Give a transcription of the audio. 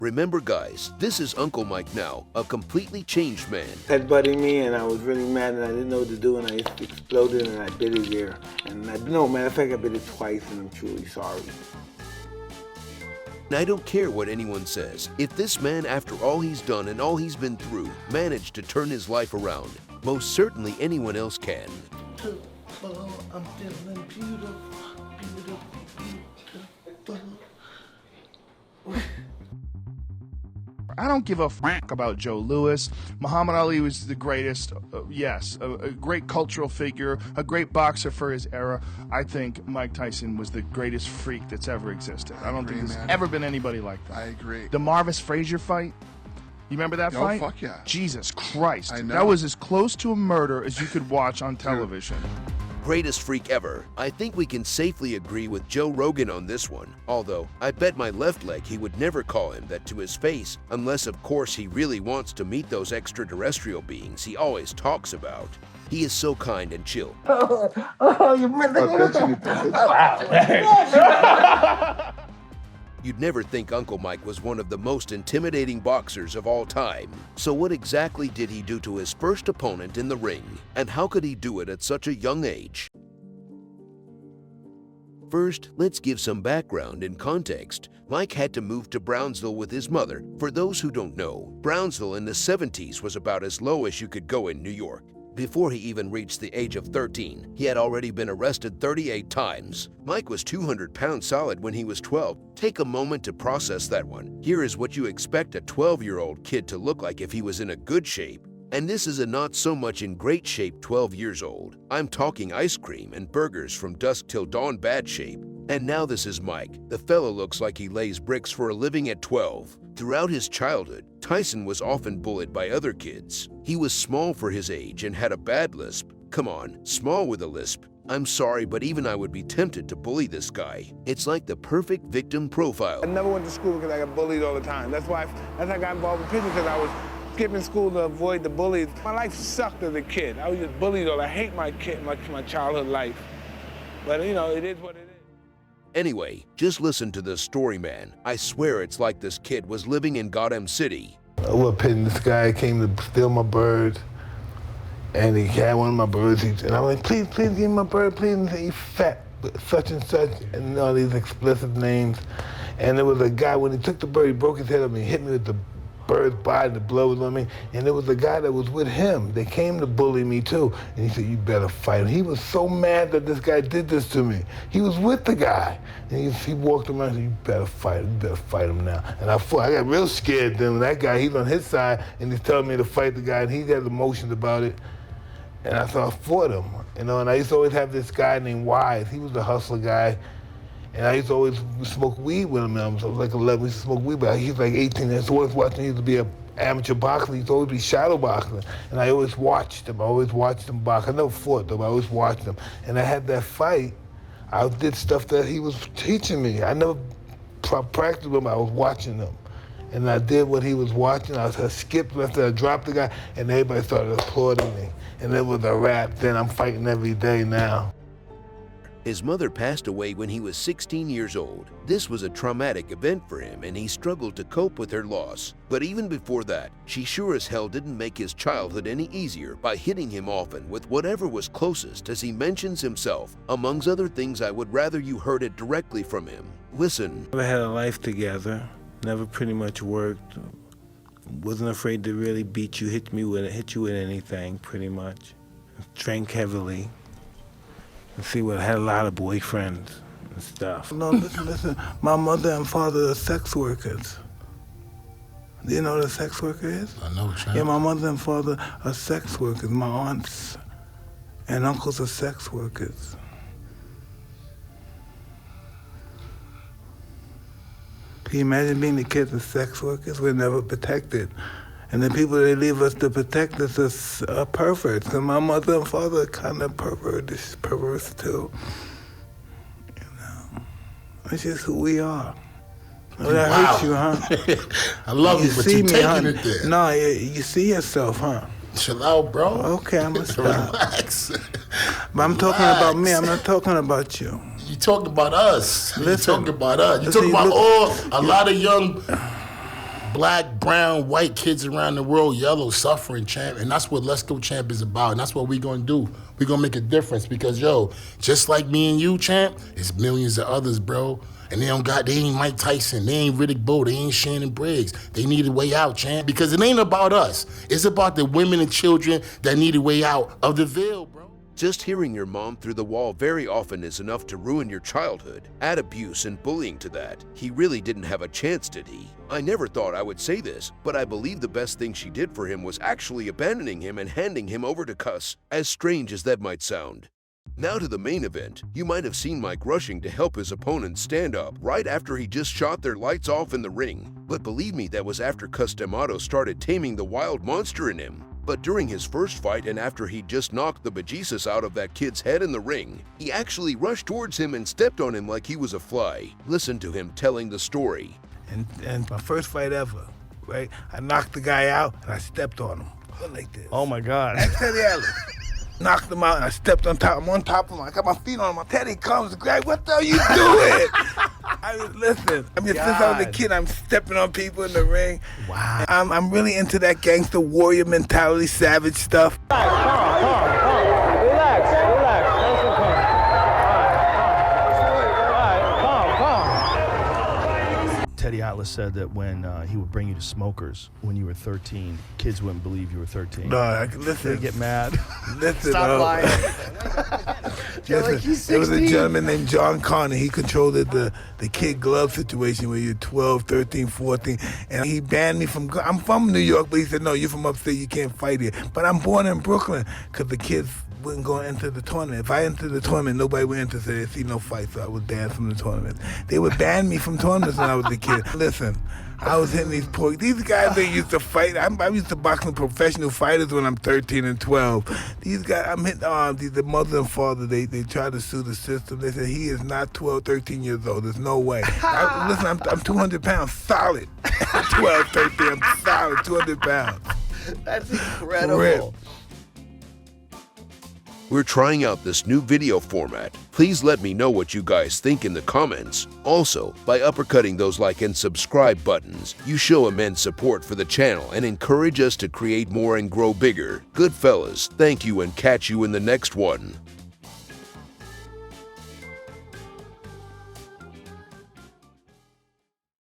Remember guys, this is Uncle Mike now, a completely changed man. Head butting me and I was really mad and I didn't know what to do and I just exploded and I bit his ear. And matter of fact, I bit it twice and I'm truly sorry. I don't care what anyone says. If this man, after all he's done and all he's been through, managed to turn his life around, most certainly anyone else can. I'm feeling beautiful, beautiful, beautiful. I don't give a fuck about Joe Louis. Muhammad Ali was the greatest, yes, a great cultural figure, a great boxer for his era. I think Mike Tyson was the greatest freak that's ever existed. I don't think there's ever been anybody like that. I agree. The Marvis Frazier fight, you remember that fight? Oh, fuck yeah. Jesus Christ. I know. That was as close to a murder as you could watch on television. Greatest freak ever. I think we can safely agree with Joe Rogan on this one. Although, I bet my left leg he would never call him that to his face, unless of course he really wants to meet those extraterrestrial beings he always talks about. He is so kind and chill. You meant You'd never think Uncle Mike was one of the most intimidating boxers of all time. So what exactly did he do to his first opponent in the ring? And how could he do it at such a young age? First, let's give some background and context. Mike had to move to Brownsville with his mother. For those who don't know, Brownsville in the 70s was about as low as you could go in New York. Before he even reached the age of 13, he had already been arrested 38 times. Mike was 200 pounds solid when he was 12. Take a moment to process that one. Here is what you expect a 12-year-old kid to look like if he was in a good shape. And this is a not so much in great shape 12 years old. I'm talking ice cream and burgers from dusk till dawn bad shape. And now this is Mike. The fella looks like he lays bricks for a living at 12. Throughout his childhood, Tyson was often bullied by other kids. He was small for his age and had a bad lisp. Come on, small with a lisp. I'm sorry, but even I would be tempted to bully this guy. It's like the perfect victim profile. I never went to school because I got bullied all the time. That's why I got involved with pitching, because I was skipping school to avoid the bullies. My life sucked as a kid. I was just bullied all. I hate my childhood life. But you know, it is what it is. Anyway, just listen to this story, man. I swear it's like this kid was living in Gotham City. I was pitching. This guy came to steal my bird, and he had one of my birds, and I was like, please give me my bird, please. And he fat, such and such, and all these explicit names. And there was a guy, when he took the bird, he broke his head up and he hit me with the bird's body, the blood was on me, and there was a guy that was with him. They came to bully me too, and he said, you better fight him. He was so mad that this guy did this to me. He was with the guy, and he walked around and said, you better fight him now. And I fought. I got real scared then. That guy, he's on his side, and he's telling me to fight the guy, and he had emotions about it. And I fought him, you know, and I used to always have this guy named Wise. He was a hustler guy. And I used to always smoke weed with him. I was like 11, we used to smoke weed, but he's like 18. I was always watching, he used to be an amateur boxer. He used to always be shadow boxing. And I always watched him. I always watched him box. I never fought them, I always watched him. And I had that fight. I did stuff that he was teaching me. I never practiced with him, I was watching him. And I did what he was watching. I skipped, I dropped the guy, and everybody started applauding me. And it was a wrap. Then I'm fighting every day now. His mother passed away when he was 16 years old. This was a traumatic event for him, and he struggled to cope with her loss. But even before that, she sure as hell didn't make his childhood any easier by hitting him often with whatever was closest, as he mentions himself. Amongst other things, I would rather you heard it directly from him. Listen. Never had a life together, never pretty much worked. Wasn't afraid to really beat you, hit you with anything, pretty much. Drank heavily. And see, I had a lot of boyfriends and stuff. No, listen. My mother and father are sex workers. Do you know what a sex worker is? I know, Sean. Yeah, my mother and father are sex workers. My aunts and uncles are sex workers. Can you imagine being the kids of sex workers? We're never protected. And the people they leave us to protect us are perverts. And my mother and father are kind of perverse too. You know, it's just who we are. Well, that hurts you, huh? I love you, but you're taking it there. No, you see yourself, huh? Chill out, bro. Okay, I'm gonna stop. Relax. But I'm talking about me. I'm not talking about you. You talking about us. Listen, you talking about us. You talking about a lot of young black, brown, white kids around the world, yellow, suffering, champ. And that's what Let's Go Champ is about. And that's what we're going to do. We're going to make a difference because, yo, just like me and you, champ, there's millions of others, bro. And they ain't Mike Tyson, they ain't Riddick Bowe, they ain't Shannon Briggs. They need a way out, champ, because it ain't about us. It's about the women and children that need a way out of the veil, bro. Just hearing your mom through the wall very often is enough to ruin your childhood. Add abuse and bullying to that. He really didn't have a chance, did he? I never thought I would say this, but I believe the best thing she did for him was actually abandoning him and handing him over to Cuss, as strange as that might sound. Now to the main event. You might have seen Mike rushing to help his opponent stand up right after he just shot their lights off in the ring. But believe me, that was after Cus D'Amato started taming the wild monster in him. But during his first fight and after he just knocked the bejesus out of that kid's head in the ring, he actually rushed towards him and stepped on him like he was a fly. Listen to him telling the story. And my first fight ever, right? I knocked the guy out and I stepped on him. Like this. Oh my God. That's Teddy Atlas. Knocked him out and I stepped on top. I'm on top of him. I got my feet on him. Teddy comes. Greg, what the hell you doing? Listen. Since I was a kid, I'm stepping on people in the ring. Wow. I'm really into that gangster warrior mentality, savage stuff. Calm. Relax. Nice and calm. Teddy Atlas said that when he would bring you to smokers when you were 13, kids wouldn't believe you were 13. No, listen. They get mad. Listen, Stop lying. Listen, like, he's there was a 16. gentleman named John Connor. He controlled the kid glove situation where you're 12, 13, 14. And he banned me from, I'm from New York, but he said, no, you're from upstate, you can't fight here. But I'm born in Brooklyn because the kids wouldn't go into the tournament. If I entered the tournament, nobody would enter, so they'd see no fight, so I was banned from the tournament. They would ban me from tournaments when I was a kid. Listen, I was hitting these guys that used to fight. I used to box with professional fighters when I'm 13 and 12. These guys, I'm hitting the mother and father, they tried to sue the system. They said, he is not 12, 13 years old. There's no way. Listen, I'm 200 pounds solid. 12, 13, I'm solid, 200 pounds. That's incredible. Real. We're trying out this new video format. Please let me know what you guys think in the comments. Also, by uppercutting those like and subscribe buttons, you show immense support for the channel and encourage us to create more and grow bigger. Good fellas, thank you and catch you in the next one.